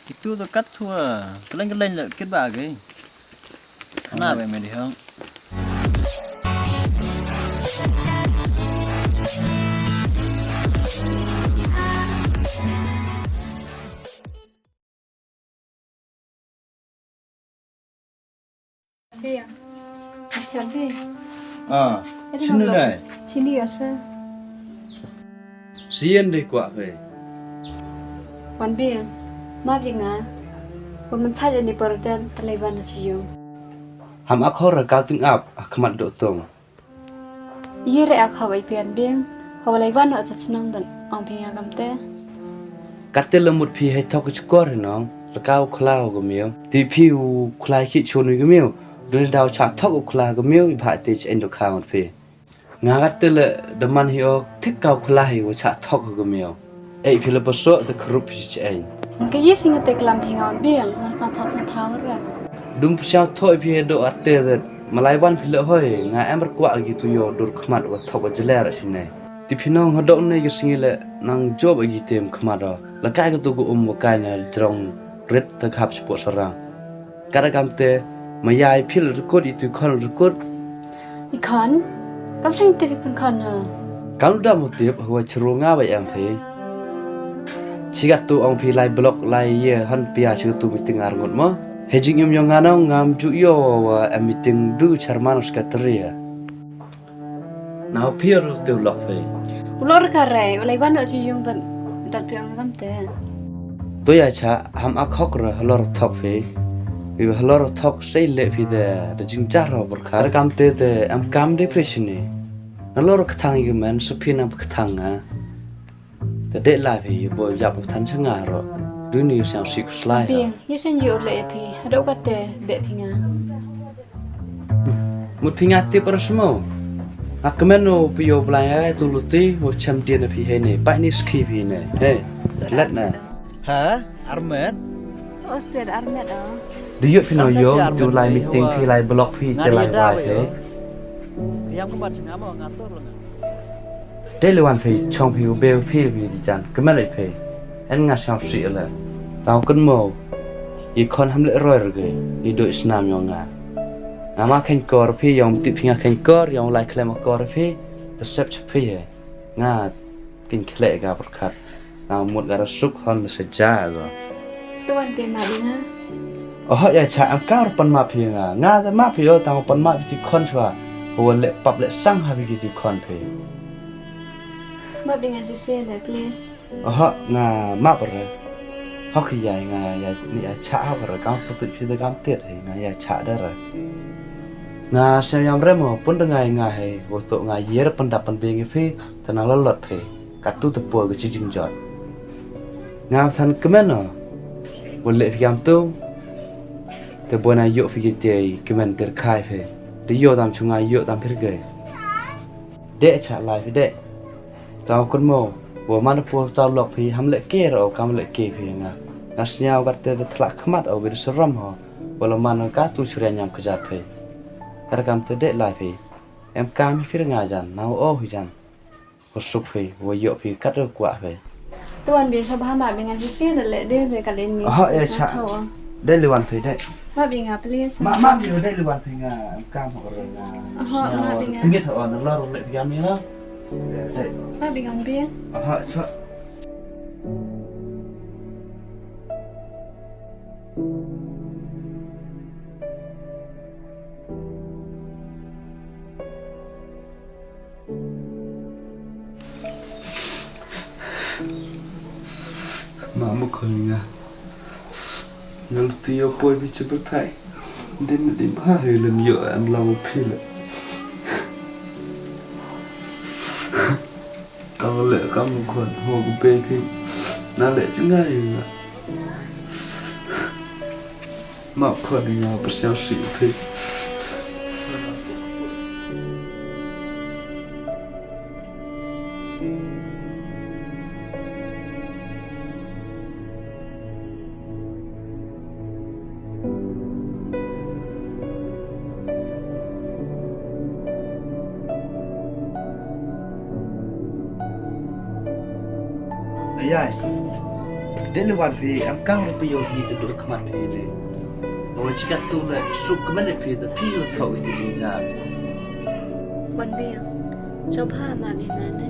Itu tu kat thua kelen le kết bà cái khana vậy mày đi không Bia, chấm bia. Sini này. Sini ya sah. Sian đi quả về. Wan bia, ma bia ngah. Women saja di perdan terlepas nasi yo. Ham aku rakal ting up, kemat dok tong. Iya re aku hawai pian bia. Hawai levan nak senang dan amping agam teh. Kata lembut pi hai thok chukor nong. Rakau klau gemiu. Ti piu klai kit chonu gemiu. Dun dau chat thok klau gemiu. Ibat ti chen dok kau pi. Ngagat le deman hio tik kau klai wo chat thok gemiu. Pi le besok te kerup pi chen. Mungkin iya sih ngetek lamping awan bia. Masa thau re. Dum siau thoi pi do arte de malaiwan pi le hoi nga em berkuat gitu yo dur kemat wo thok jeler sini. Ti pinong hodok ne ge singile nang job agi tem kemat ro. Lakai gitu go wakai na drong red te khap spot sarang. Kadang te mayai pil rekod itu kon rekod. Ikan, kamu sering TV pun kan? Kalau dah motif hawa cerunga baik yang pi. Sigat tu orang pi lai blok lai ye han pia sigat tu meeting arngot mo. Hejing yang nganau ngam ju yo wa meeting du charman skatria. Now pi ru tu lok pi. Ulor kare, ulai ban nak cium dan piang kamu teh. Tu ya cha ham akhok ra halor thok pi. Wi halor thok sei le pi de jing jar ro berkhar kam te am kam depression ni. Halor kthang yu man supina kthang a. The deadline pi boy yap than changa ro. Du ni sang sik slide. Piang, iya sen yo le pi. Ada ukat teh be pinga. Mut pinga ti per semua. Akmeno pi yo blai tu luti wo champion pi he ni. Pa ni ski pi ni. Hey, let na. hả Armet Oster Armet ah. Dia pino yo tu lai meeting pi lai blog pi te lai wai he. yang có bạn ngắm mà ngắm tốt luôn Đây là hoàn pi chong pi bel pi pi di chan. Kemen lai pi. En nga sang si la. Tao kun mo. I kon ham le roi rồi. I do snam yo nga. Ama khen kor pi yom ti pi nga khen kor yom lai klem kor pi. The sep pi he. Nga kin khle ga berkat. Nào một gara suk hon seja go. Tuan pi ma dinga. Oh ya cha am kar pan ma phi nga da ma phi yo tang pan ma ti khon chwa ho le pap le sang ha bi ti khon phi Ma dinga si se le please. Oh nga ma par ho khi ya nga ya ni ya cha ha par ka pu tu phi da kam tet he nga ya cha da ra nga se yam re mo pun da nga he wo to nga yer pan da pan be ngi phi ta na lo lot phi ka tu tu po ga chi jing jot nga than kemen no wo le phi yam tu te buona yo fikite kemen ter khai phe de yo dam chunga yo dam phir ge de cha lai phe de taw kon mo bo man po taw lok phi ham le ke ro kam le ke phi nga nasnyao gat te thla khmat o bir sram ho bola man ka tu chre nyam ka jat phe kar kam te de lai phe em kam phir nga jan naw o hu jan ho suk phe wo yo phi kat ro kwa phe Tuan bi sa ba ma binga si se le de le ka len ni. ya cha de le wan phe de Ma binga please. ma bi de le wan phe nga kam ho ro nga tingit ho na lo ro le phi am ni na de Ma binga bi. cho mà mộtคนnga nang tiyo khoi bi che PYRTHAI đến đến ba hơi lần nhựa ăn lòng phi lệ tao lệ các mộtคนhồ của pe phi na lệ chứ ngay màคนnga bớt xéo xị phi Ai Deli wan phi am kang le piyo hi te dur khamat phi ne. Bo chikat tu le suk kaman le phi te phi yo thau ti jing cha. Wan bia. Cho pha ma bi nga ne.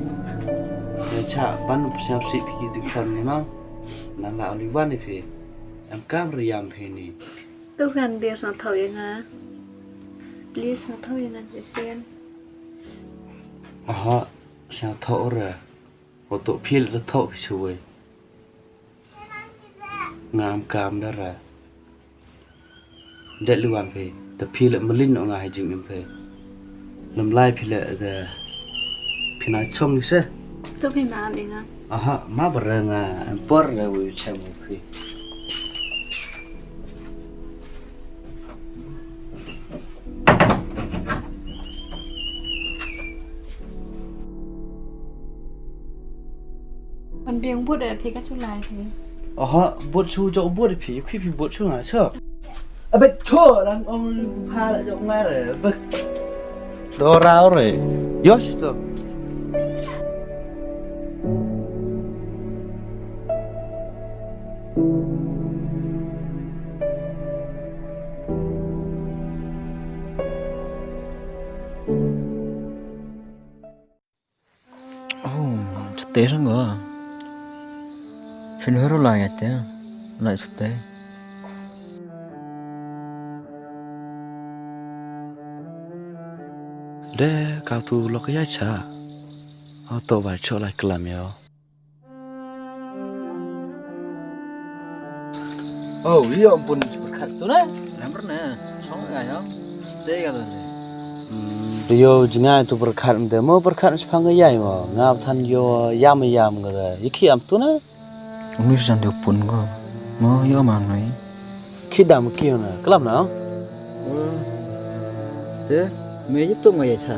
Ne cha ban nu psau si phi ti khon ni ma. Nan la li wan ni phi. Am kang riam phi ni. Tu kan bia sa thau yang nga. Please sa thau yang nga ji sen. Aha, sao thau ra. Bo to phi le thau phi chui. Ngam cam đó ra để lưu ăn về tập phi lại malin ở ngoài chừng em về làm lai phi lại the phi nói xong đi xe Tu phi ma bi nga. aha má bờ ra em por ra vui xem phi Wan bia bút ở phi ka chu lai phi. aha bút chu cho bút phi khi phi bút chu nào chưa à bê chua đang ông pha lại cho ông nghe rồi bê đồ rau rồi yosh to Sute sang go. Fin hero la ya te. La sute. để cao tu lo cái cha họ tổ bài cho lại làm yo oh iya ampun berkat tu na Yang pernah. Chong ga yo. Sute ga le. Rio jengai tu berkat mde mau berkat sepang cái yai mo ngap than yo yam ga da iki am tu na Umi san tu pun go. Mo yo ma noi. khi đam kia na kelam na Te me giúp tu ngai cha.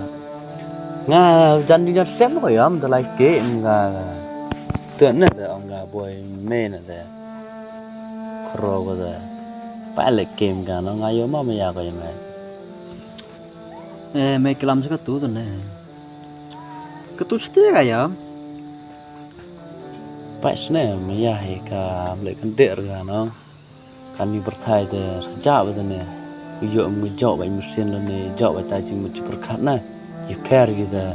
nga jan đi xem ko yam da lai ke nga tượng na da ông ga boy me na da kro ga da pa le kem ga no nga yo ma ya ko yam Me kelam sa tu tu ne. Ketu sute ga yo. Pak sene ya he ka le kan der ga no kan ni berthai de saja ba ne yo mu jo ba mu sen le ne jo ba ta jing mu chi berkat na ye pair gi da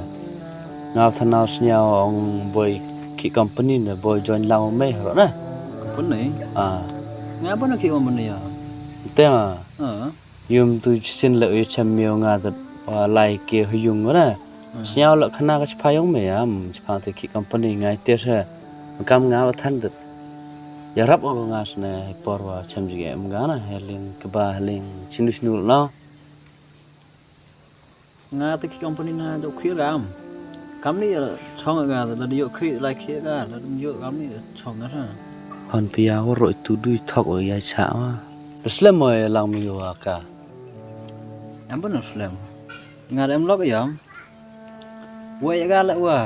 na than na snya ong boy ki company ne boy join lao me ro na Pun ne. à Nga ba na ki om ne ya. te ma Ờ. yum tu sen le ye cham myo nga da lai ke hu yung na snya le khana ka chpa yong me am chpa te ki company ngai te se kam nga ba than de ya rap o nga sne por wa cham ji em ga na helin ka ba helin chinus nu no Nga te ki company na do khia gam. Kam ni chong ga la dio khi lai khia ga la dio gam ni chong ga sa. hon pia ho roi tu dui thok o ya cha wa slam mo lang mi wa ka Am pun slam. Nga em lok ga yam. Wa ya ga la wa.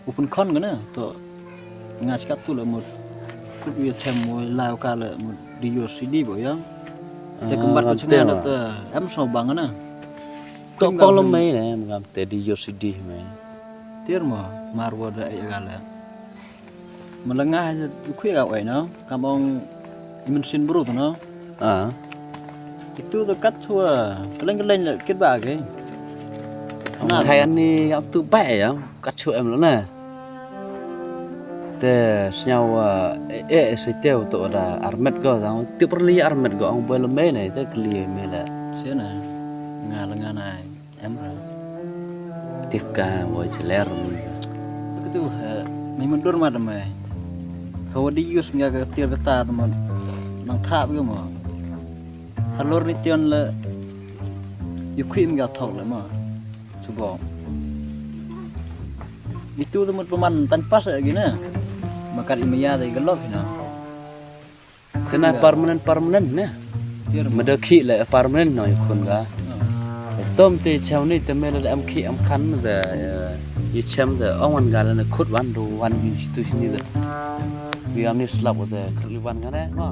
Upun kon ga na to. Nga skat tu la mo. Ku bi chem mo lao ka la mo dio CD bo ya. Te kumbat ko chima na ta em so bang ga na. to ko lo me ne ngam te di yo si di me Tir mo mar wa da ya ga la. Malanga ha khia ga wai no. Kam ong imen sin bru to no. à Itu tu kat chua. Keleng la kit ba ke. thai anh ni ap tu ba ya kat chu em lo na te snyau se teo to da armet go da ti perli armet go ong bel me ne te kli me la Sia na. Nga la nga nai. Em ra. tip ka wo cheler Itu mai mundur ma da mai. Hawa di yus nga ka tir kata teman. Nang thap ke mo. Halor ni tion la. Yu khim ga thok la ma. Cuba. Itu teman peman tan pas lagi na. Makan imaya dai galok na. kena permanent ne Tir mo. mada khi la permanent noi khun ga tom te chau ni te me la am khi am khan da ye chem da ong ga la khut wan do wan institution ni da we am ni slap da khli wan ga ne ma